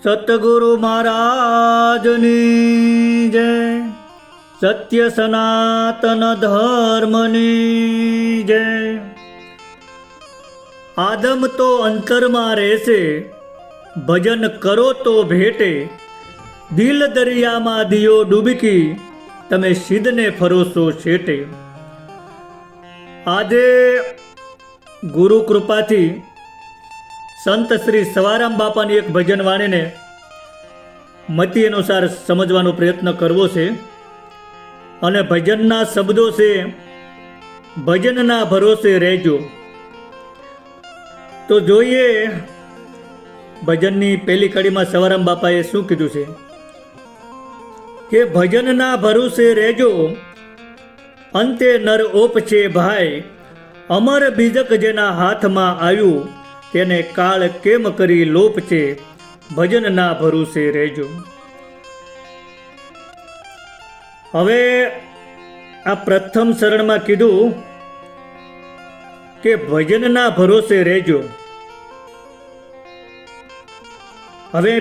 સતગુરુ મહારાજની જય, સત્ય સનાતન ધર્મની જય. આદમ તો અંતરમાં રહેશે, ભજન કરો તો ભેટે. દિલ દરિયામાં દિયો ડૂબકી, તમે સિદ્ધને ફરોશો છેટે. આજે ગુરુ કૃપાથી સંત શ્રી સવારામ બાપાની એક ભજન વાણીને મતિ અનુસાર સમજવાનો પ્રયત્ન કરવો છે. અને ભજનના શબ્દો છે, ભજનના ભરોસે રહેજો. તો જોઈએ ભજનની પહેલી કડીમાં સવારામ બાપાએ શું કીધું છે કે ભજનના ભરોસે રહેજો, અંતે નર ઓપછે ભાઈ. અમર બીજક જેના હાથમાં આવ્યું, તેને કાળ કેમ કરી લોપ છે. ભજનના ભરોસે રહેજો. હવે આ પ્રથમ શરણમાં કીધું કે ભજનના ભરોસે રહેજો. હવે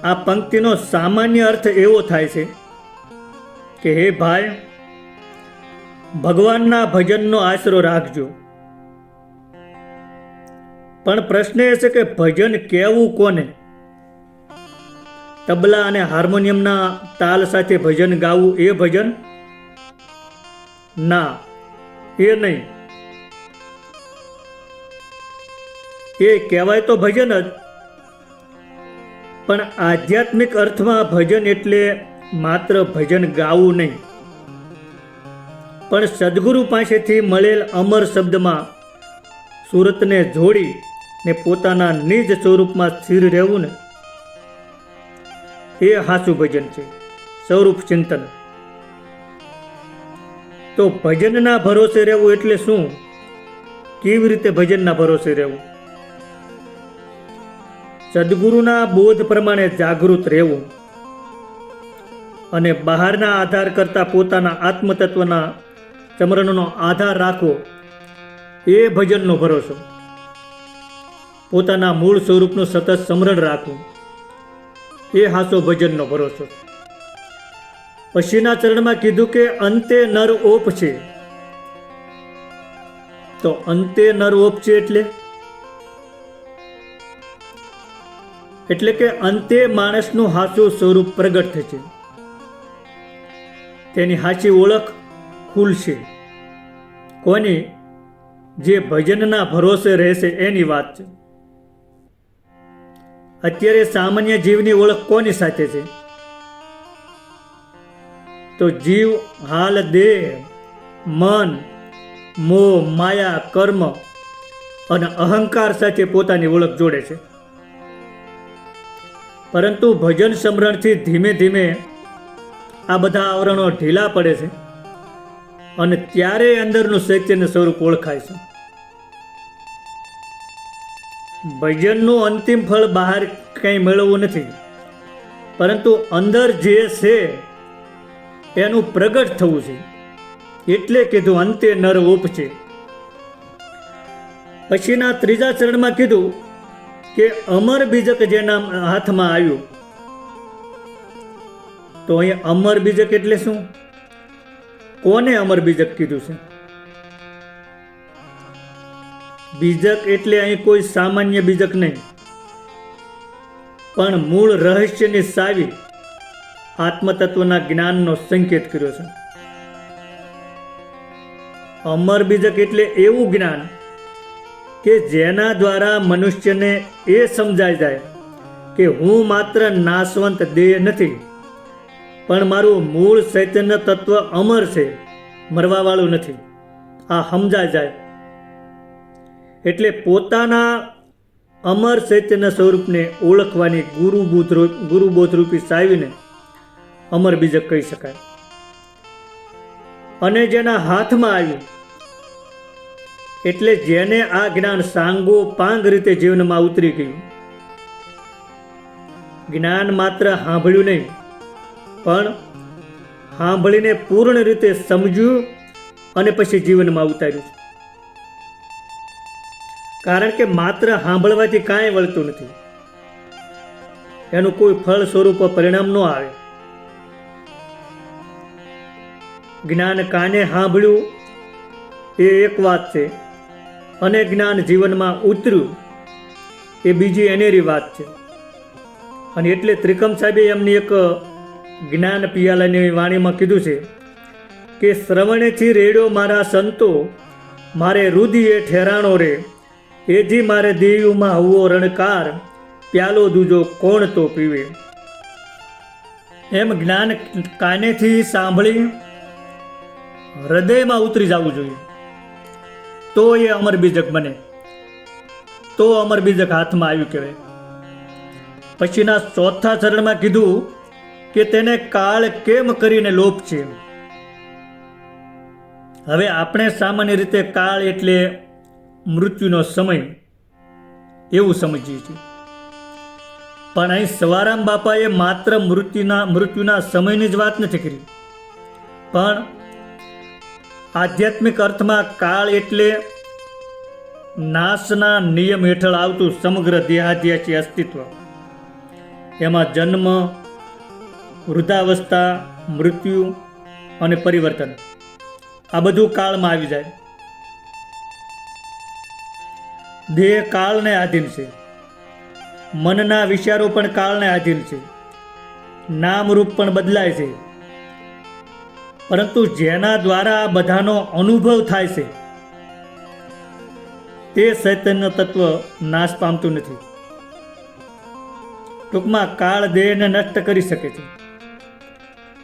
આ પંક્તિનો સામાન્ય અર્થ એવો થાય છે કે હે ભાઈ, ભગવાનના ભજનનો આશરો રાખજો. પણ પ્રશ્ન એ છે કે ભજન કહેવું કોને? તબલા અને હાર્મોનિયમના તાલ સાથે ભજન ગાવું એ ભજન? ના, એ નહીં. એ કહેવાય તો ભજન જ, પણ આધ્યાત્મિક અર્થમાં ભજન એટલે માત્ર ભજન ગાવું નહીં, પણ સદગુરુ પાસેથી મળેલ અમર શબ્દમાં સુરતને જોડી ને પોતાના નિજ સ્વરૂપમાં સ્થિર રહેવું ને, એ સાચું ભજન છે, સ્વરૂપ ચિંતન. તો ભજનના ભરોસે રહેવું એટલે શું? કેવી રીતે ભજનના ભરોસે રહેવું? સદગુરુના બોધ પ્રમાણે જાગૃત રહેવું અને બહારના આધાર કરતાં પોતાના આત્મતત્વના ચમરણનો આધાર રાખવો, એ ભજનનો ભરોસો. પોતાના મૂળ સ્વરૂપનું સતત સ્મરણ રાખવું, એ હાસો ભજનનો ભરોસો. પછીના ચરણમાં કીધું કે અંતે નર ઓપ છે. તો અંતે નર ઓપ છે એટલે કે અંતે માણસનું હાચું સ્વરૂપ પ્રગટ થશે, તેની સાચી ઓળખ ખુલશે. કોની? જે ભજનના ભરોસે રહેશે એની વાત છે. અત્યારે સામાન્ય જીવની ઓળખ કોની સાથે છે? તો જીવ હાલ દેહ, મન, મોહ, માયા, કર્મ અને અહંકાર સાથે પોતાની ઓળખ જોડે છે. પરંતુ ભજન સ્મરણથી ધીમે ધીમે આ બધા આવરણો ઢીલા પડે છે અને ત્યારે અંદરનું ચૈતન્ય સ્વરૂપ ઓળખાય છે. ભજનનું અંતિમ ફળ બહાર કંઈ મેળવવું નથી, પરંતુ અંદર જે છે એનું પ્રગટ થવું છે. એટલે કીધું અંતે નર ઓપ છે. પછીના ત્રીજા ચરણમાં કીધું કે અમર બીજક જેના હાથમાં આવ્યું. તો અહીં અમર બીજક એટલે શું? કોને અમર બીજક કીધું છે? બીજક એટલે અહીં કોઈ સામાન્ય બીજક નહીં, પણ મૂળ રહસ્યની સાવી આત્મતત્વના જ્ઞાનનો સંકેત કર્યો છે. અમર બીજક એટલે એવું જ્ઞાન કે જેના દ્વારા મનુષ્યને એ સમજાય જાય કે હું માત્ર નાશવંત દેહ નથી, પણ મારું મૂળ ચૈતન્ય તત્વ અમર છે, મરવાવાળું નથી. આ સમજાય જાય એટલે પોતાના અમર ચૈતન્ય સ્વરૂપને ઓળખવાની ગુરુબોધરૂપી સાવીને અમર બીજક કહી શકાય. અને જેના હાથમાં આવ્યું એટલે જેને આ જ્ઞાન સાંગો પાંગ રીતે જીવનમાં ઉતરી ગયું. જ્ઞાન માત્ર સાંભળ્યું નહીં, પણ સાંભળીને પૂર્ણ રીતે સમજ્યું અને પછી જીવનમાં ઉતાર્યું છે. કારણ કે માત્ર સાંભળવાથી કાંઈ વળતું નથી. એનું કોઈ ફળ સ્વરૂપ પરિણામ ન આવે. જ્ઞાન કાને સાંભળ્યું એ એક વાત છે, અને જ્ઞાન જીવનમાં ઉતર્યું એ બીજી એનેરી વાત છે. અને એટલે ત્રિકમ સાહેબે એમની એક જ્ઞાન પિયાલાની વાણીમાં કીધું છે કે શ્રવણેથી રેડ્યો મારા સંતો, મારે રુદિએ ઠેરાણો રે, એજી મારે દેયુમાં હુવો રણકાર, પ્યાલો દૂજો કોણ તો પીવે. એમ જ્ઞાન કાનેથી સાંભળી હૃદયમાં ઉતરી જવું જોઈએ, તો એ અમર બીજક બને, તો અમર બીજક હાથમાં આવ્યું કહેવાય. પછીના ચોથા ચરણમાં કીધું કે તેને કાળ કેમ કરીને લોપ છે. હવે આપણે સામાન્ય રીતે કાળ એટલે મૃત્યુનો સમય એવું સમજીએ છીએ, પણ અહીં સવારામ બાપાએ માત્ર મૃત્યુના સમયની જ વાત નથી કરી, પણ આધ્યાત્મિક અર્થમાં કાળ એટલે નાશના નિયમ હેઠળ આવતું સમગ્ર દેહાદ્યાસી અસ્તિત્વ. એમાં જન્મ, વૃદ્ધાવસ્થા, મૃત્યુ અને પરિવર્તન આ બધું કાળમાં આવી જાય. દેહ કાળને આધીન છે, મનના વિચારો પણ કાળને આધીન છે, નામ રૂપ પણ બદલાય છે, પરંતુ જેના દ્વારા આ બધાનો અનુભવ થાય છે તે ચૈતન્ય તત્વ નાશ પામતું નથી. ટૂંકમાં કાળ દેહને નષ્ટ કરી શકે છે,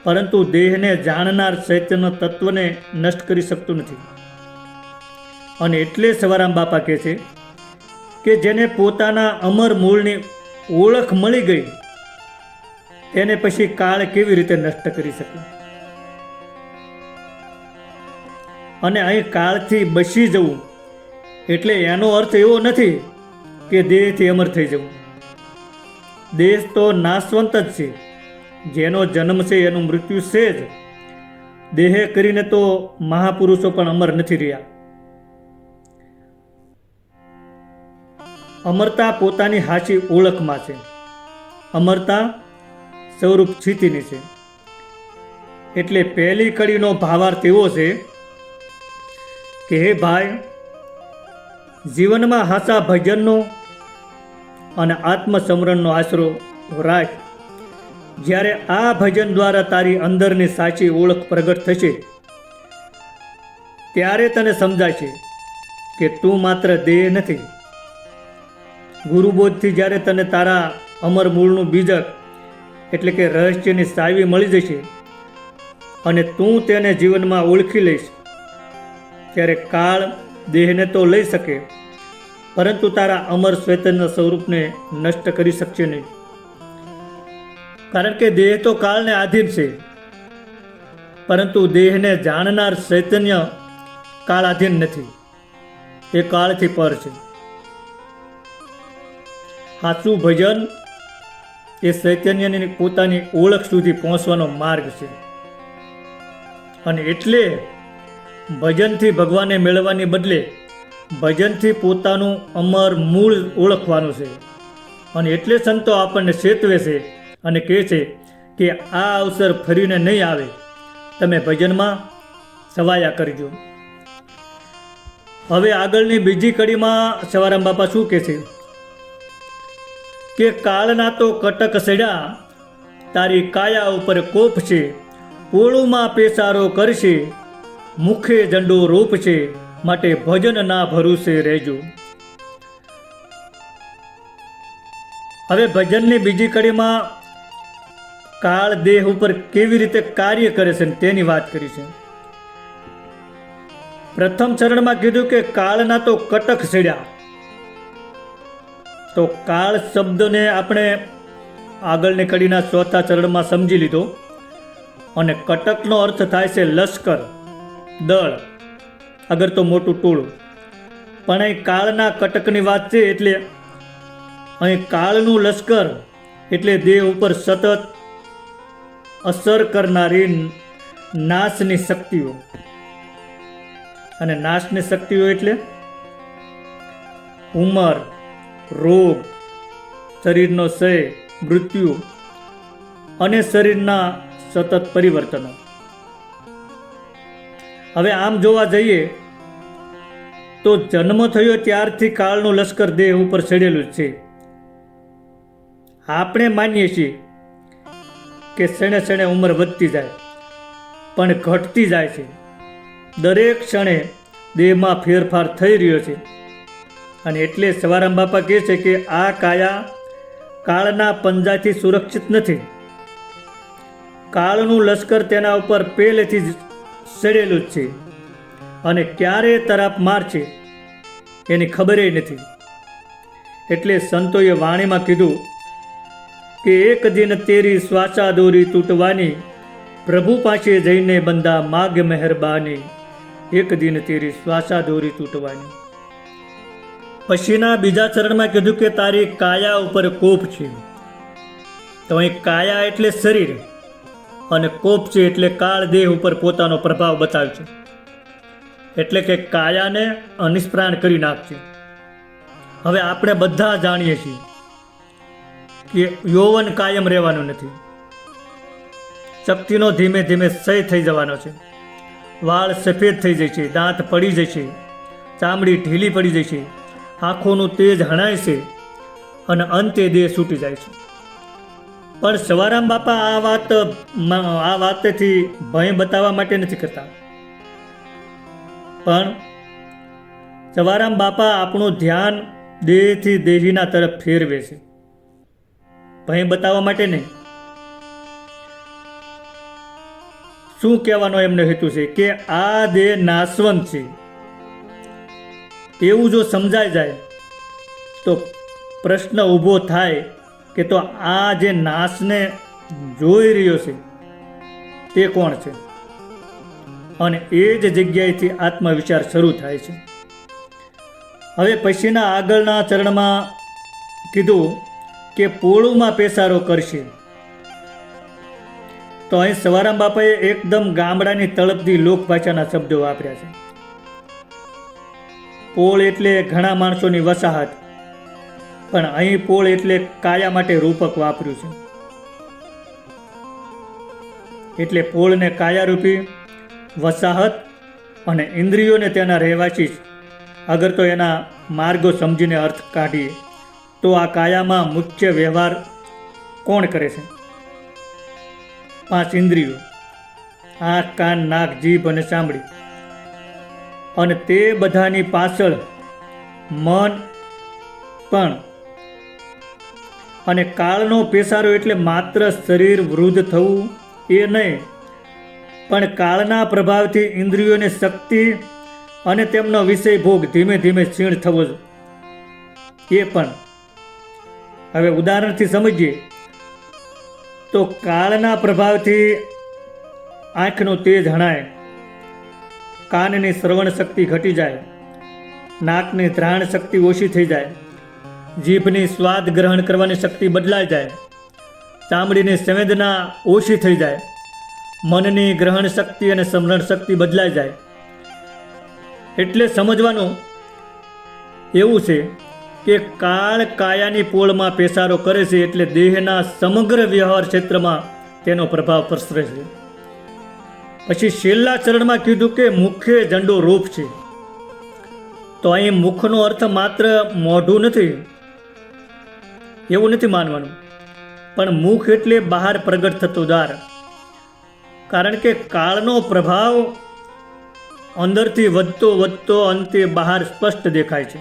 પરંતુ દેહને જાણનાર ચૈતન્ય તત્વને નષ્ટ કરી શકતું નથી. અને એટલે સવારામ બાપા કહે છે કે જેને પોતાના અમર મૂળની ઓળખ મળી ગઈ તેને પછી કાળ કેવી રીતે નષ્ટ કરી શકે. અને અહીં કાળથી બચી જવું એટલે એનો અર્થ એવો નથી કે દેહથી અમર થઈ જવું. દેહ તો નાશવંત જ છે, જેનો જન્મ છે એનું મૃત્યુ છે જ. દેહે કરીને તો મહાપુરુષો પણ અમર નથી રહ્યા. અમરતા પોતાની હાચી ઓળખમાં છે, અમરતા સ્વરૂપ સ્થિતિની છે. એટલે પહેલી કડીનો ભાવાર્થ એવો છે કે હે ભાઈ, જીવનમાં હાચા ભજનનો અને આત્મસમરણનો આશરો રાખ. જ્યારે આ ભજન દ્વારા તારી અંદરની સાચી ઓળખ પ્રગટ થશે ત્યારે તને સમજાશે કે તું માત્ર દેહ નથી. ગુરુબોધથી જ્યારે તને તારા અમર મૂળનું બીજક એટલે કે રહસ્યની સાવી મળી જશે અને તું તેને જીવનમાં ઓળખી લઈશ, ત્યારે કાળ દેહને તો લઈ શકે, પરંતુ તારા અમર ચૈતન્ય સ્વરૂપને નષ્ટ કરી શકશે નહીં. કારણ કે દેહ તો કાળને આધીન છે, પરંતુ દેહને જાણનાર ચૈતન્ય કાળ આધીન નથી, એ કાળથી પર છે. સાચું ભજન એ ચૈતન્યની પોતાની ઓળખ સુધી પહોંચવાનો માર્ગ છે. અને એટલે ભજનથી ભગવાનને મેળવવાની બદલે ભજનથી પોતાનું અમર મૂળ ઓળખવાનું છે. અને એટલે સંતો આપણને ચેતવે છે અને કહે છે કે આ અવસર ફરીને નહીં આવે, તમે ભજનમાં સવાયા કરજો. હવે આગળની બીજી કડીમાં સવારામ બાપા શું કહે છે કે કાળના તો કટક સડ્યા, તારી કાયા ઉપર કોપ છે, પોળુમાં પેસારો કરશે, મુખે ઝંડો રોપ છે, માટે ભજન ના ભરોસે રહેજો. હવે ભજનની બીજી કડીમાં કાળ દેહ ઉપર કેવી રીતે કાર્ય કરે છે તેની વાત કરી છે. પ્રથમ ચરણમાં કીધું કે કાળના તો કટક સડ્યા. તો કાળ શબ્દને આપણે આગળની કડીના ચોથા ચરણમાં સમજી લીધો, અને કટકનો અર્થ થાય છે લશ્કર, દળ, અગર તો મોટું ટોળું. પણ અહીં કાળના કટકની વાત છે, એટલે અહીં કાળનું લશ્કર એટલે દેહ ઉપર સતત અસર કરનારી નાશની શક્તિઓ. અને નાશની શક્તિઓ એટલે ઉંમર, રોગ, શરીરનો ક્ષય, મૃત્યુ અને શરીરના સતત પરિવર્તનો. હવે આમ જોવા જઈએ તો જન્મ થયો ત્યારથી કાળનું લશ્કર દેહ ઉપર ચડેલું જ છે. આપણે માનીએ છીએ કે ક્ષણે ક્ષણે ઉંમર વધતી જાય, પણ ઘટતી જાય છે. દરેક ક્ષણે દેહમાં ફેરફાર થઈ રહ્યો છે. અને એટલે સવારામ બાપા કહે છે કે આ કાયા કાળના પંજાથી સુરક્ષિત નથી. કાળનું લશ્કર તેના ઉપર પહેલેથી જ ચડેલું જ છે અને ક્યારે તરાપ મારશે એની ખબર નથી. એટલે સંતોએ વાણીમાં કીધું કે એક દિન તેરી શ્વાસા દોરી તૂટવાની, પ્રભુ પાસે જઈને બંદા માગ મહેરબાની. એક દિન તેરી શ્વાસા દોરી તૂટવાની. પછીના બીજા ચરણમાં કીધું કે તારી કાયા ઉપર કોપ છે. તો અહીં કાયા એટલે શરીર અને કોપ છે એટલે કાળ દેહ ઉપર પોતાનો પ્રભાવ બતાવશે. એટલે કે કાયાને અનિષ્પ્રાણ કરી નાખશે. હવે આપણે બધા જાણીએ છીએ કે યૌવન કાયમ રહેવાનું નથી. શક્તિનો ધીમે ધીમે ક્ષય થઈ જવાનો છે. વાળ સફેદ થઈ જશે, દાંત પડી જશે, ચામડી ઢીલી પડી જશે, આંખોનું તેજ હણાય છે અને અંતે દેહ છૂટી જાય છે. પણ સવારામ બાપા આ વાતથી ભય બતાવવા માટે નથી કરતા, પણ સવારામ બાપા આપણું ધ્યાન દેહથી દેહીના તરફ ફેરવે છે. ભય બતાવવા માટે નહીં. શું કહેવાનો એમનો હેતુ છે કે આ દેહ નાશવંત છે એવું જો સમજાઈ જાય તો પ્રશ્ન ઊભો થાય કે તો આ જે નાશને જોઈ રહ્યો છે તે કોણ છે? અને એ જ જગ્યાએથી આત્મવિચાર શરૂ થાય છે. હવે પછીના આગળના ચરણમાં કીધું કે પોળુમાં પેસારો કરશે. તો અહીં સવારામ બાપાએ એકદમ ગામડાની તળપદી લોકભાષાના શબ્દો વાપર્યા છે. પોળ એટલે ઘણા માણસોની વસાહત, પણ અહીં પોળ એટલે કાયા માટે રૂપક વાપર્યું છે. એટલે પોળને કાયારૂપી વસાહત અને ઇન્દ્રિયોને તેના રહેવાસી. અગર તો એના માર્ગો સમજીને અર્થ કાઢીએ તો આ કાયામાં મુખ્ય વ્યવહાર કોણ કરે છે? 5 ઇન્દ્રિયો: આંખ, કાન, નાક, જીભ અને ચામડી. અને તે બધાની પાછળ મન પણ. અને કાળનો પેસારો એટલે માત્ર શરીર વૃદ્ધ થવું એ નહીં, પણ કાળના પ્રભાવથી ઇન્દ્રિયોને શક્તિ અને તેમનો વિષય ભોગ ધીમે ધીમે ક્ષીણ થવો એ પણ. હવે ઉદાહરણથી સમજીએ તો કાળના પ્રભાવથી આંખનું તેજ હણાય, કાનની શ્રવણ શક્તિ ઘટી જાય, નાકની ઘ્રાણ શક્તિ ઓછી થઈ જાય, જીભની સ્વાદ ગ્રહણ કરવાની શક્તિ બદલાઈ જાય, ચામડીની સંવેદના ઓછી થઈ જાય, મનની ગ્રહણ શક્તિ અને સ્મરણ શક્તિ બદલાઈ જાય. એટલે સમજવાનું એવું છે કે કાળ કાયાની પોળમાં પેસારો કરે છે એટલે દેહના સમગ્ર વ્યવહાર ક્ષેત્રમાં તેનો પ્રભાવ પ્રસરે છે. પછી છેલ્લા ચરણમાં કીધું કે મુખે ઝંડો રૂપ છે. તો અહીં મુખનો અર્થ માત્ર મોઢું નથી એવું નથી માનવાનું, પણ મુખ એટલે બહાર પ્રગટ થતો દ્વાર. કારણ કે કાળનો પ્રભાવ અંદરથી વધતો અંતે બહાર સ્પષ્ટ દેખાય છે.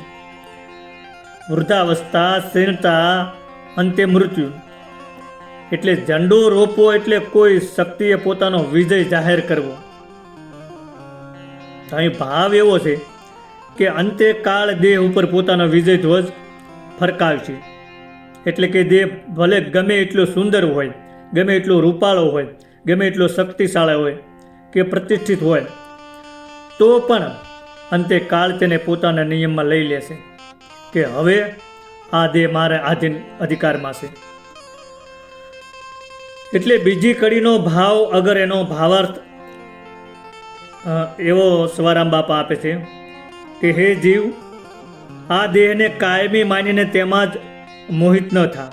વૃદ્ધાવસ્થા, શીર્ણતા, અંતે મૃત્યુ. એટલે ઝંડો રોપવો એટલે કોઈ શક્તિએ પોતાનો વિજય જાહેર કરવો. અહીં ભાવ એવો છે કે અંતે કાળ દેહ ઉપર પોતાનો વિજય ધ્વજ ફરકાવશે. એટલે કે દેહ ભલે ગમે એટલો સુંદર હોય, ગમે એટલો રૂપાળો હોય, ગમે એટલો શક્તિશાળી હોય કે પ્રતિષ્ઠિત હોય, તો પણ અંતે કાળ તેને પોતાના નિયમમાં લઈ લેશે કે હવે આ દેહ મારા આધીન અધિકારમાં છે. એટલે બીજી કડીનો ભાવ, અગર એનો ભાવાર્થ એવો સવારામ બાપા આપે છે કે હે જીવ, આ દેહને કાયમી માનીને તેમાં જ મોહિત ન થા.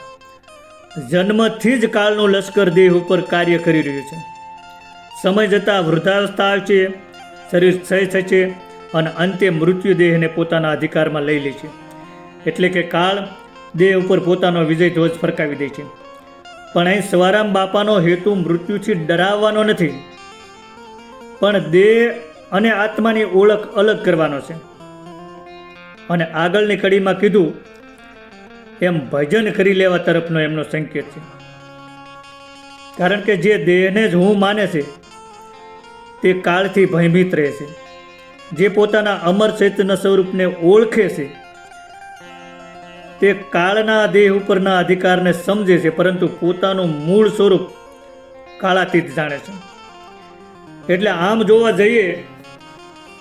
જન્મથી જ કાળનું લશ્કર દેહ ઉપર કાર્ય કરી રહ્યું છે. સમય જતાં વૃદ્ધાવસ્થા આવશે, શરીર ક્ષય થશે અને અંતે મૃત્યુ દેહને પોતાના અધિકારમાં લઈ લે છે. એટલે કે કાળ દેહ ઉપર પોતાનો વિજય ધ્વજ ફરકાવી દે છે. પણ અહીં સવારામ બાપાનો હેતુ મૃત્યુથી ડરાવવાનો નથી, પણ દેહ અને આત્માની ઓળખ અલગ કરવાનો છે. અને આગળની કડીમાં કીધું એમ ભજન કરી લેવા તરફનો એમનો સંકેત છે. કારણ કે જે દેહને જ હું માને છે તે કાળથી ભયભીત રહે છે. જે પોતાના અમર ચૈતન્ય સ્વરૂપને ઓળખે છે તે કાળના દેહ ઉપરના અધિકારને સમજે છે, પરંતુ પોતાનું મૂળ સ્વરૂપ કાળાતીત જાણે છે. એટલે આમ જોવા જઈએ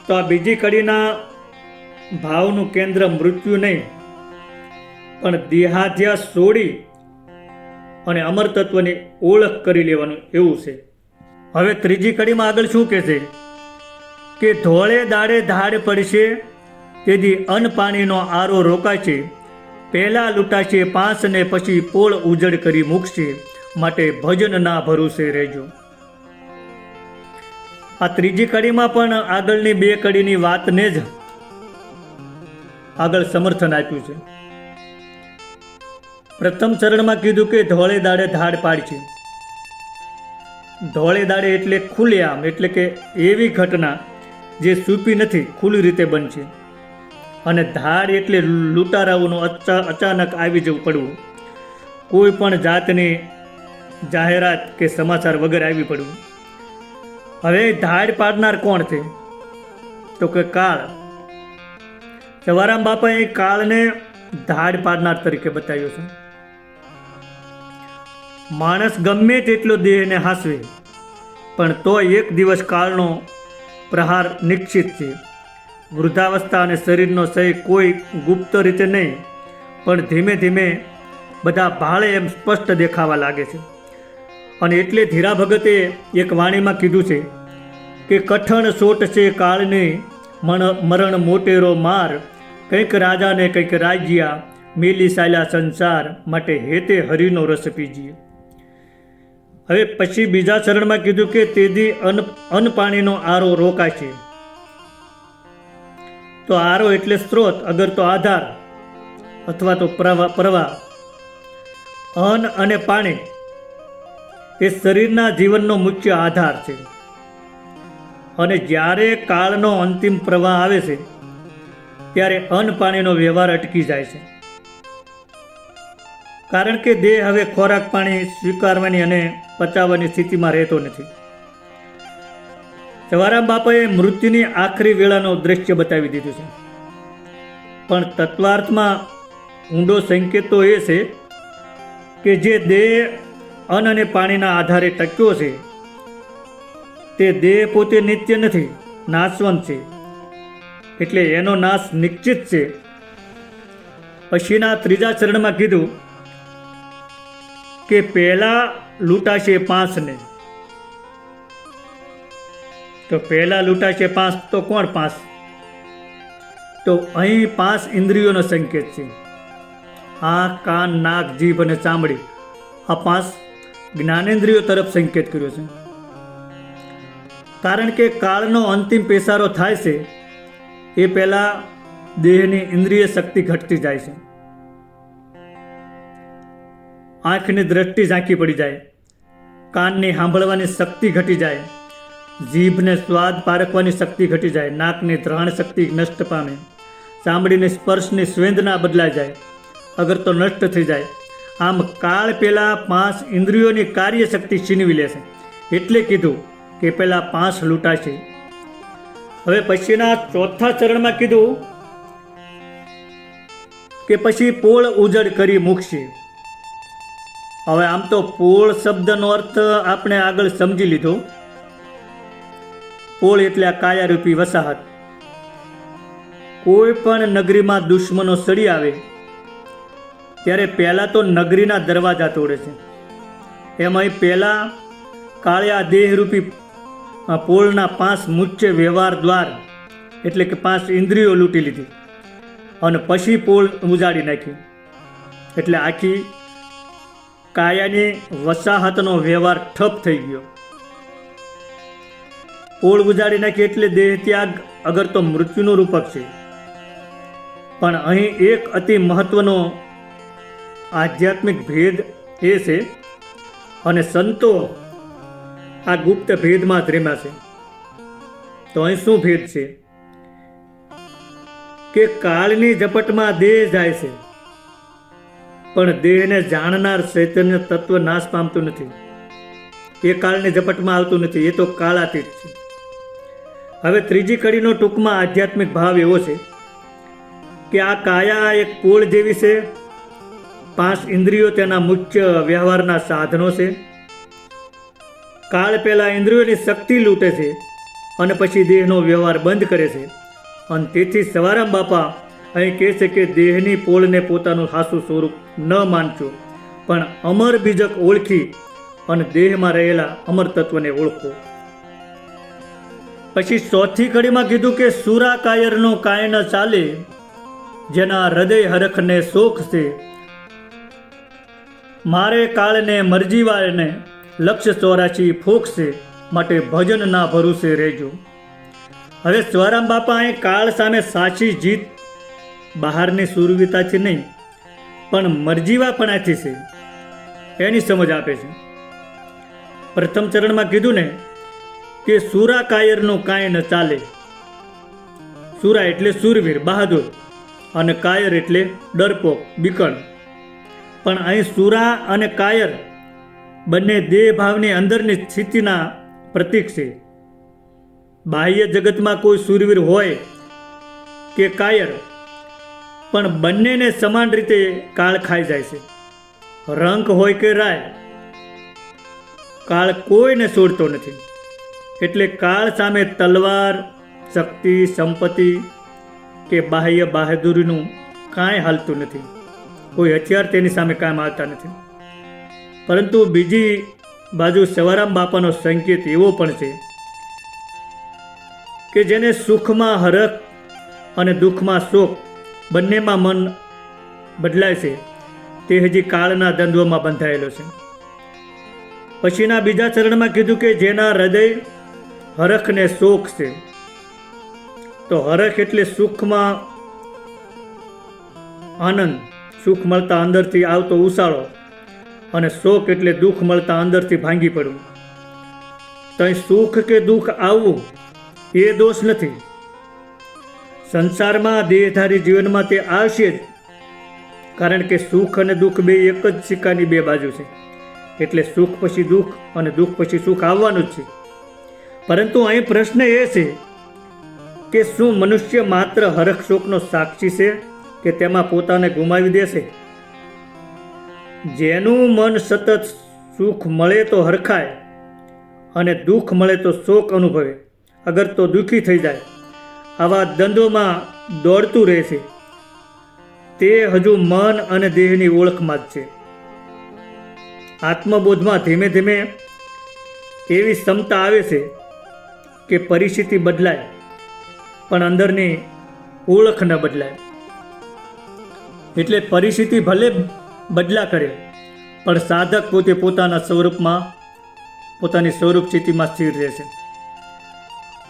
તો આ બીજી કડીના ભાવનું કેન્દ્ર મૃત્યુ નહીં, પણ દેહાધ્યાસ છોડી અને અમર તત્વની ઓળખ કરી લેવાનું એવું છે. હવે ત્રીજી કડીમાં આગળ શું કહે છે કે ધોળે દાડે ધાડ પડશે, તેથી અન્ન પાણીનો આરો રોકાશે, પહેલા લૂંટાશે પાંચ ને પછી પોળ ઉજળ કરી મૂકશે, માટે ભજન ના ભરોસે રહેજો. આ ત્રીજી કડીમાં પણ આગળની બે કડીની વાતને જ આગળ સમર્થન આપ્યું છે. પ્રથમ ચરણમાં કીધું કે ધોળે દાડે ધાડ પાડશે. ધોળે દાડે એટલે ખુલ્લેઆમ, એટલે કે એવી ઘટના જે સૂપી નથી, ખુલ્લી રીતે બનશે. અને ધાડ એટલે લૂંટારાઓનું અચાનક આવી જવું પડવું, કોઈ પણ જાતની જાહેરાત કે સમાચાર વગર આવી પડવું. હવે ધાડ પાડનાર કોણ છે? તો કે કાળ. સવારામ બાપાએ કાળને ધાડ પાડનાર તરીકે બતાવ્યો છે. માણસ ગમે તેટલો દેહને હાંસવે, પણ તો એક દિવસ કાળનો પ્રહાર નિશ્ચિત છે. વૃદ્ધાવસ્થા અને શરીરનો ક્ષય કોઈ ગુપ્ત રીતે નહીં, પણ ધીમે ધીમે બધા ભાળે એમ સ્પષ્ટ દેખાવા લાગે છે. અને એટલે ધીરા ભગતે એક વાણીમાં કીધું છે કે કઠણ સોટ છે કાળની, મરણ મોટેરો માર, કંઈક રાજાને કંઈક રાજ્યા, મેલી સાલ્યા સંસાર, માટે હેતે હરિનો રસ પીજીએ. હવે પછી બીજા ચરણમાં કીધું કે તેથી અન્ન પાણીનો આરો રોકાશે. તો આરો એટલે સ્ત્રોત, અગર તો આધાર અથવા તો પ્રવાહ. અન્ન અને પાણી એ શરીરના જીવનનો મુખ્ય આધાર છે. અને જ્યારે કાળનો અંતિમ પ્રવાહ આવે છે ત્યારે અન્ન પાણીનો વ્યવહાર અટકી જાય છે. કારણ કે દેહ હવે ખોરાક પાણી સ્વીકારવાની અને પચાવવાની સ્થિતિમાં રહેતો નથી. સવારામ બાપાએ મૃત્યુની આખરી વેળાનો દ્રશ્ય બતાવી દીધું છે. પણ તત્વાર્થમાં ઊંડો સંકેત તો એ છે કે જે દેહ અન્ન અને પાણીના આધારે ટક્યો છે તે દેહ પોતે નિત્ય નથી, નાશવંત છે. એટલે એનો નાશ નિશ્ચિત છે. પછીના ત્રીજા ચરણમાં કીધું કે પહેલા લૂંટાશે પાંચને. તો પહેલા લૂંટાશે પાંચ, તો કોણ પાંચ? તો અહીં પાંચ ઇન્દ્રિયોનો સંકેત છે. આંખ, કાન, નાક, જીભ અને ચામડી, આ પાંચ જ્ઞાનેન્દ્રિયો તરફ સંકેત કર્યો છે. કારણ કે કાળનો અંતિમ પેસારો થાય છે એ પહેલાં દેહની ઇન્દ્રિય શક્તિ ઘટતી જાય છે. આંખની દ્રષ્ટિ ઝાંખી પડી જાય, કાનની સાંભળવાની શક્તિ ઘટી જાય, જીભને સ્વાદ પારખવાની શક્તિ ઘટી જાય, નાકની ઘ્રાણ શક્તિ નષ્ટ પામે, ચામડીની સ્પર્શની સંવેદના બદલાઈ જાય, અગર તો નષ્ટ થઈ જાય. આમ કાળ પહેલાં પાંચ ઇન્દ્રિયોની કાર્ય શક્તિ છીનવી લેશે. એટલે કીધું કે પહેલાં પાંચ લૂંટાશે. હવે પછીના ચોથા ચરણમાં કીધું કે પછી પોળ ઉજળ કરી મૂકશે. હવે આમ તો પોળ શબ્દનો અર્થ આપણે આગળ સમજી લીધો. પોળ એટલે આ કાયારૂપી વસાહત. કોઈ પણ નગરીમાં દુશ્મનો સડી આવે ત્યારે પહેલાં તો નગરીના દરવાજા તોડે છે. એમાં પહેલાં કાળિયા દેહરૂપી પોળના પાંચ મુખ્ય વ્યવહાર દ્વાર એટલે કે પાંચ ઇન્દ્રિયો લૂંટી લીધી અને પછી પોળ ઉજાડી નાખી. એટલે આખી કાયાની વસાહતનો વ્યવહાર ઠપ થઈ ગયો. પોળ ઉજાડી નાખી એટલે દેહ ત્યાગ અગર તો મૃત્યુનું રૂપક છે. પણ અહીં એક અતિ મહત્વનો આધ્યાત્મિક ભેદ એ છે, અને સંતો આ ગુપ્ત ભેદમાં જ રેમ્યા છે. તો અહીં શું ભેદ છે કે કાળની ઝપટમાં દેહ જાય છે, પણ દેહને જાણનાર ચૈતન્ય તત્વ નાશ પામતું નથી. એ કાળની ઝપટમાં આવતું નથી, એ તો કાળાતીત છે. હવે ત્રીજી કડીનો ટૂંકમાં આધ્યાત્મિક ભાવ એવો છે કે આ કાયા એક પોળ જેવી છે. 5 ઇન્દ્રિયો તેના મુખ્ય વ્યવહારના સાધનો છે. કાળ પહેલા ઇન્દ્રિયોની શક્તિ લૂંટે છે અને પછી દેહનો વ્યવહાર બંધ કરે છે. અને તેથી સવારામ બાપા અહીં કહે છે કે દેહની પોળને પોતાનું સાચું સ્વરૂપ ન માનજો, પણ અમર બીજક ઓળખી અને દેહમાં રહેલા અમર તત્વને ઓળખો. પછી ચોથી કડીમાં કીધું કે સુરા કાયરનો કાય ન ચાલે, જેના હૃદય હરખને શોખ છે. મારે કાળને મરજીવાને લક્ષ્ય 84 ફોકશે, માટે ભજન ના ભરોસે રહેજો. હવે સ્વરામ બાપા અહીં કાળ સામે સાચી જીત બહારની સુરવીતાથી નહીં, પણ મરજીવાપણાથી છે, એની સમજ આપે છે. પ્રથમ ચરણમાં કીધું ને કે સુરા કાયરનું કાંઈ ન ચાલે. સુરા એટલે સુરવીર, બહાદુર, અને કાયર એટલે ડરપોક, બીકણ. પણ અહીં સુરા અને કાયર બંને દેહ ભાવની અંદરની સ્થિતિના પ્રતીક છે. બાહ્ય જગતમાં કોઈ સુરવીર હોય કે કાયર, પણ બંનેને સમાન રીતે કાળ ખાઈ જાય છે. રંક હોય કે રાય, કાળ કોઈને છોડતો નથી. એટલે કાળ સામે તલવાર, શક્તિ, સંપત્તિ કે બાહ્ય બહાદુરીનું કાંઈ હાલતું નથી. કોઈ હથિયાર તેની સામે કામ આવતા નથી. પરંતુ બીજી બાજુ સવારામ બાપાનો સંકેત એવો પણ છે કે જેને સુખમાં હરખ અને દુઃખમાં શોક બંનેમાં મન બદલાય છે, તે હજી કાળના દ્વંદ્વમાં બંધાયેલો છે. પછીના બીજા ચરણમાં કીધું કે જેના હૃદય હરખને શોખ છે. તો હરખ એટલે સુખમાં આનંદ, સુખ મળતા અંદરથી આવતો ઉછાળો, અને શોક એટલે દુઃખ મળતા અંદરથી ભાંગી પડવું. તો સુખ કે દુઃખ આવવું એ દોષ નથી. સંસારમાં દેહધારી જીવનમાં તે આવશે જ, કારણ કે સુખ અને દુઃખ બે એક જ સિક્કાની બે બાજુ છે. એટલે સુખ પછી દુઃખ અને દુઃખ પછી સુખ આવવાનું જ છે. પરંતુ અહીં પ્રશ્ન એ છે કે શું મનુષ્ય માત્ર હરખ શોકનો સાક્ષી છે કે તેમાં પોતાને ગુમાવી દેશે? જેનું મન સતત સુખ મળે તો હરખાય અને દુઃખ મળે તો શોક અનુભવે, અગર તો દુઃખી થઈ જાય, આવા દ્વંદ્વમાં દોડતું રહે છે, તે હજુ મન અને દેહની ઓળખમાં જ છે. આત્મબોધમાં ધીમે ધીમે એવી ક્ષમતા આવે છે કે પરિસ્થિતિ બદલાય પણ અંદરની ઓળખ ન બદલાય. એટલે પરિસ્થિતિ ભલે બદલા કરે, પણ સાધક પોતે પોતાના સ્વરૂપમાં, પોતાની સ્વરૂપ સ્થિતિમાં સ્થિર રહેશે.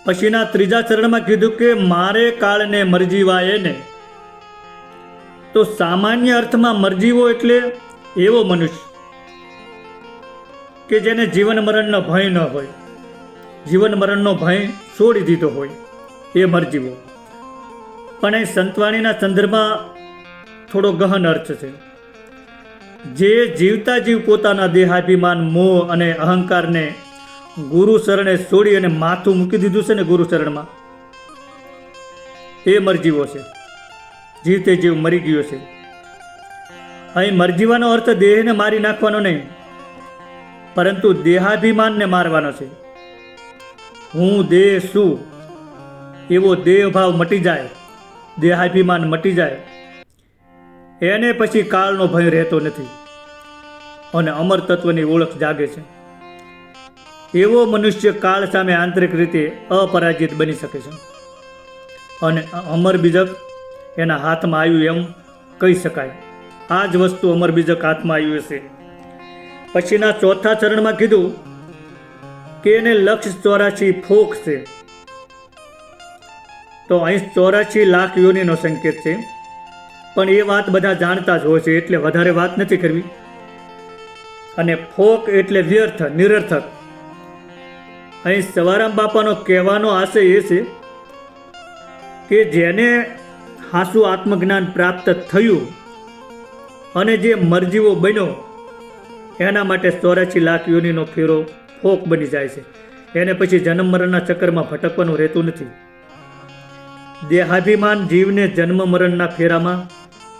પછીના ત્રીજા ચરણમાં કીધું કે મારે કાળને મરજીવાય ને. તો સામાન્ય અર્થમાં મરજીવો એટલે એવો મનુષ્ય કે જેને જીવન મરણનો ભય ન હોય, જીવન મરણનો ભય છોડી દીધો હોય, એ મરજીવો. પણ એ સંતવાણીના સંદર્ભમાં થોડો ગહન અર્થ છે. જે જીવતા જીવ પોતાના દેહાભિમાન, મોહ અને અહંકારને ગુરુ શરણે છોડી અને માથું મૂકી દીધું છે ને ગુરુ શરણમાં, એ મરજીવો છે. જીવતે જીવ મરી ગયો છે. અહીં મરજીવાનો અર્થ દેહને મારી નાખવાનો નહીં, પરંતુ દેહાભિમાનને મારવાનો છે. હું દેહ છું એવો દેહ ભાવ મટી જાય, દેહાભિમાન મટી જાય, એને પછી કાળનો ભય રહેતો નથી અને અમર તત્વની ઓળખ જાગે છે. એવો મનુષ્ય કાળ સામે આંતરિક રીતે અપરાજિત બની શકે છે અને અમર બીજક એના હાથમાં આવ્યું એમ કહી શકાય. આ જ વસ્તુ અમર બીજક હાથમાં આવ્યું હશે પછીના ચોથા ચરણમાં કીધું કે એને લક્ષ 84 ફોક છે. તો અહીં 84 લાખ યોનિનો સંકેત છે, પણ એ વાત બધા જાણતા જ હોય છે એટલે વધારે વાત નથી કરવી. અને ફોક એટલે વ્યર્થ, નિરર્થક. અહીં સવારામ બાપાનો કહેવાનો આશય એ છે કે જેને હાસુ આત્મજ્ઞાન પ્રાપ્ત થયું અને જે મરજીવો બન્યો એના માટે 84 લાખ યોનિનો ફેરો ફોક બની જાય છે. એને પછી જન્મ મરણના ચક્કરમાં ભટકવાનું રહેતું નથી. દેહાભિમાન જીવને જન્મ મરણના ફેરામાં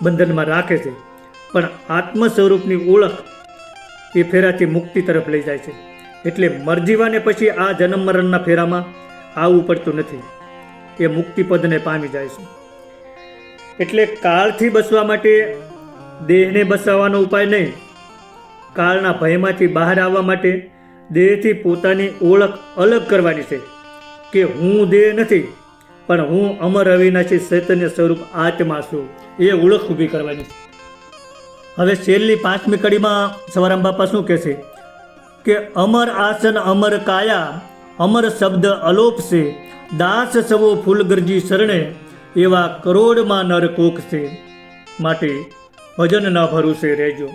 બંધનમાં રાખે છે, પણ આત્મ સ્વરૂપની ઓળખ એ ફેરાથી મુક્તિ તરફ લઈ જાય છે. એટલે મરજીવાને પછી આ જન્મ મરણના ફેરામાં આવવું પડતું નથી, એ મુક્તિપદને પામી જાય છે. એટલે કાળથી બચવા માટે દેહને બચાવવાનો ઉપાય નહીં, કાળના ભયમાંથી બહાર આવવા માટે દેહથી પોતાની ઓળખ અલગ કરવાની છે કે હું દેહ નથી, પણ હું અમર અવિનાશી ચૈતન્ય સ્વરૂપ આત્મા છું. એ ઓળખ ઊભી કરવાની છે. હવે છેલ્લી 5મી કડીમાં સવારામ બાપા શું કહે છે કે અમર આસન અમર કાયા, અમર શબ્દ અલોપ છે, દાસ સવો ફૂલગરજી શરણે, એવા કરોડમાં નર કોક છે, માટે ભજન ન ભરોસે રહેજો.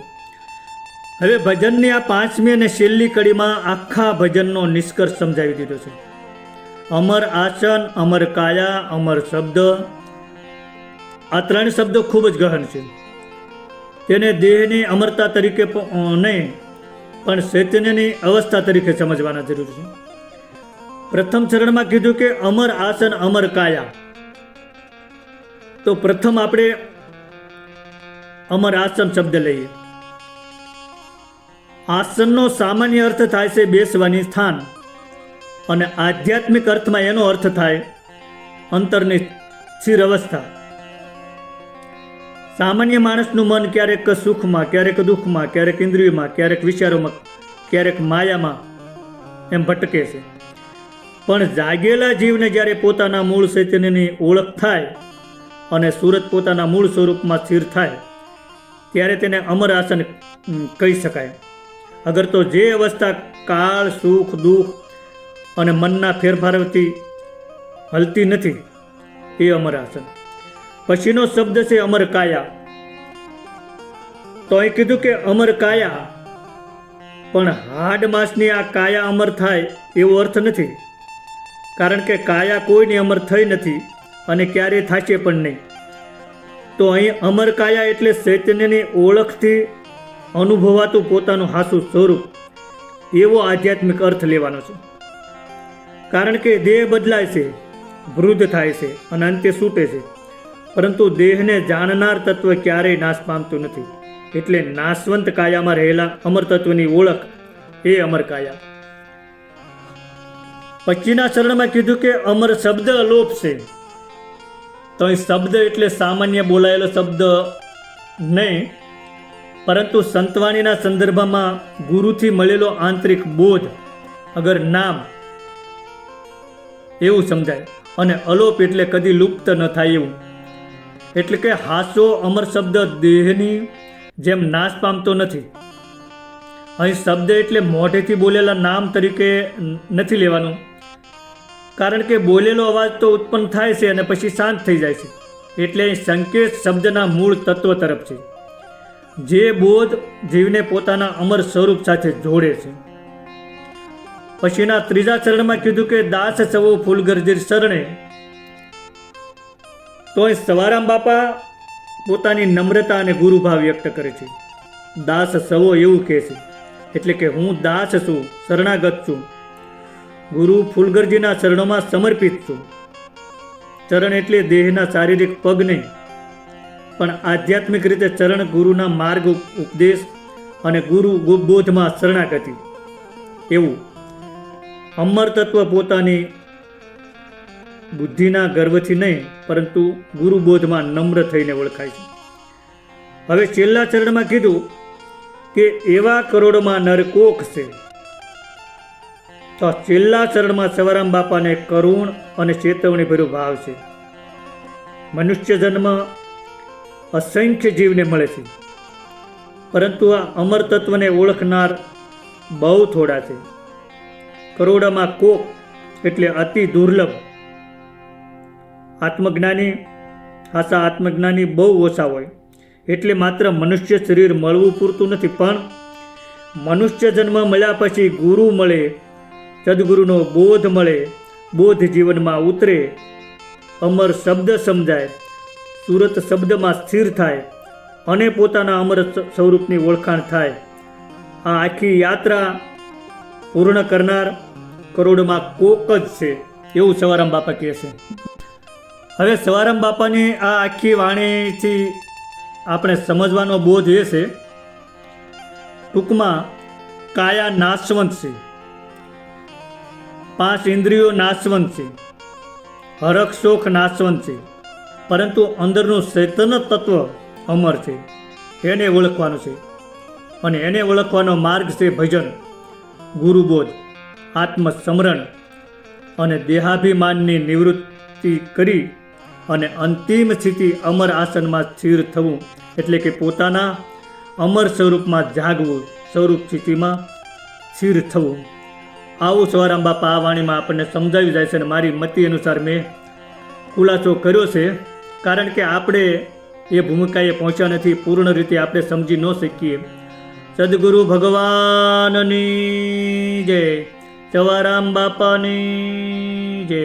હવે ભજનની આ 5મી અને છેલ્લી કડીમાં આખા ભજનનો નિષ્કર્ષ સમજાવી દીધો છે. અમર આસન, અમર કાયા, અમર શબ્દ, આ 3 શબ્દો ખૂબ જ ગહન છે. તેને દેહની અમરતા તરીકે નહીં, પણ ચૈતન્યની અવસ્થા તરીકે સમજવાના જરૂર છે. પ્રથમ ચરણમાં કીધું કે અમર આસન અમર કાયા. તો પ્રથમ આપણે અમર આસન શબ્દ લઈએ. આસનનો સામાન્ય અર્થ થાય છે બેસવાની સ્થાન, અને આધ્યાત્મિક અર્થમાં એનો અર્થ થાય અંતરની સ્થિર અવસ્થા. સામાન્ય માણસનું મન ક્યારેક સુખમાં, ક્યારેક દુઃખમાં, ક્યારેક ઇન્દ્રિયમાં, ક્યારેક વિચારોમાં, ક્યારેક માયામાં એમ ભટકે છે. પણ જાગેલા જીવને જ્યારે પોતાના મૂળ ચૈતન્યની ઓળખ થાય અને સુરત પોતાના મૂળ સ્વરૂપમાં સ્થિર થાય ત્યારે તેને અમર આસન કહી શકાય. અગર તો જે અવસ્થા કાળ, સુખ, દુઃખ અને મનના ફેરફારોથી હલતી નથી એ અમર આસન. પછીનો શબ્દ છે અમર કાયા. તો અહીં કીધું કે અમર કાયા, પણ હાડ માસની આ કાયા અમર થાય એવો અર્થ નથી, કારણ કે કાયા કોઈની અમર થઈ નથી અને ક્યારેય થશે પણ નહીં. તો અહીં અમર કાયા એટલે ચૈતન્યની ઓળખથી અનુભવાતું પોતાનું હાસું સ્વરૂપ, એવો આધ્યાત્મિક અર્થ લેવાનો છે. કારણ કે દેહ બદલાય છે, વૃદ્ધ થાય છે અને અંતે છૂટે છે, પરંતુ દેહને જાણનાર તત્વ ક્યારેય નાશ પામતું નથી. એટલે નાશવંત કાયામાં રહેલા અમર તત્વની ઓળખ એ અમર કાયા. પછીના ચરણમાં કીધું કે અમર શબ્દ અલોપ છે. તો અહીં શબ્દ એટલે સામાન્ય બોલાયેલો શબ્દ નહીં, પરંતુ સંતવાણીના સંદર્ભમાં ગુરુથી મળેલો આંતરિક બોધ, અગર નામ, એવું સમજાય. અને અલોપ એટલે કદી લુપ્ત ન થાય એવું. એટલે કે હાસો અમર શબ્દ દેહની જેમ નાશ પામતો નથી. અહીં શબ્દ એટલે મોઢેથી બોલેલા નામ તરીકે નથી લેવાનું, કારણ કે બોલેલો અવાજ તો ઉત્પન્ન થાય છે અને પછી શાંત થઈ જાય છે. એટલે અહીં સંકેત શબ્દના મૂળ તત્વ તરફ છે, જે બોધ જીવને પોતાના અમર સ્વરૂપ સાથે જોડે છે. પછીના ત્રીજા ચરણમાં કીધું કે દાસ સવો ફૂલગરજી શરણે. તો એ સવારામ બાપા પોતાની નમ્રતા અને ગુરુભાવ વ્યક્ત કરે છે. દાસ સવો એવું કહે છે, એટલે કે હું દાસ છું, શરણાગત છું, ગુરુ ફૂલગરજીના ચરણોમાં સમર્પિત છું. ચરણ એટલે દેહના શારીરિક પગ નહીં, પણ આધ્યાત્મિક રીતે ચરણ ગુરુના માર્ગ, ઉપદેશ અને ગુરુ બોધમાં શરણાગતિ. એવું અમર તત્વ પોતાની બુદ્ધિના ગર્વથી નહીં, પરંતુ ગુરુબોધમાં નમ્ર થઈને ઓળખાય છે. હવે છેલ્લા ચરણમાં કીધું કે એવા કરોડમાં નર કોક છે. તો છેલ્લા ચરણમાં સવારામ બાપાને કરુણ અને ચેતવણી ભર્યો ભાવ છે. મનુષ્ય જન્મ અસંખ્ય જીવને મળે છે, પરંતુ આ અમર તત્વને ઓળખનાર બહુ થોડા છે. કરોડોમાં કોક એટલે અતિ દુર્લભ. આત્મજ્ઞાની આત્મજ્ઞાની બહુ ઓછા હોય. એટલે માત્ર મનુષ્ય શરીર મળવું પૂરતું નથી, પણ મનુષ્ય જન્મ મળ્યા પછી ગુરુ મળે, સદગુરુનો બોધ મળે, બોધ જીવનમાં ઉતરે, અમર શબ્દ સમજાય, સુરત શબ્દમાં સ્થિર થાય અને પોતાના અમર સ્વરૂપની ઓળખાણ થાય. આ આખી યાત્રા પૂર્ણ કરનાર કરોડમાં કોક જ છે, એવું સવારામ બાપા કહે છે. હવે સવારામ બાપાની આ આખી વાણીથી આપણે સમજવાનો બોધ એ છે, ટૂંકમાં કાયા નાશવંત છે, 5 ઇન્દ્રિયો નાશવંત છે, હરખ શોખ નાશવંત છે, પરંતુ અંદરનું ચૈતન્ય તત્વ અમર છે. એને ઓળખવાનું છે અને એને ઓળખવાનો માર્ગ છે ભજન, ગુરુબોધ, આત્મસ્મરણ અને દેહાભિમાનની નિવૃત્તિ કરી અને અંતિમ સ્થિતિ અમર આસનમાં સ્થિર થવું, એટલે કે પોતાના અમર સ્વરૂપમાં જાગવું, સ્વરૂપ સ્થિતિમાં સ્થિર થવું. આવું સવારામ બાપા આ વાણીમાં આપણને સમજાવી જાય છે અને મારી મતિ અનુસાર મેં ખુલાસો કર્યો છે. કારણ કે આપણે એ ભૂમિકાએ પહોંચ્યા નથી, પૂર્ણ રીતે આપણે સમજી ન શકીએ. સદગુરુ ભગવાનની જય, સવારામ બાપાની જય.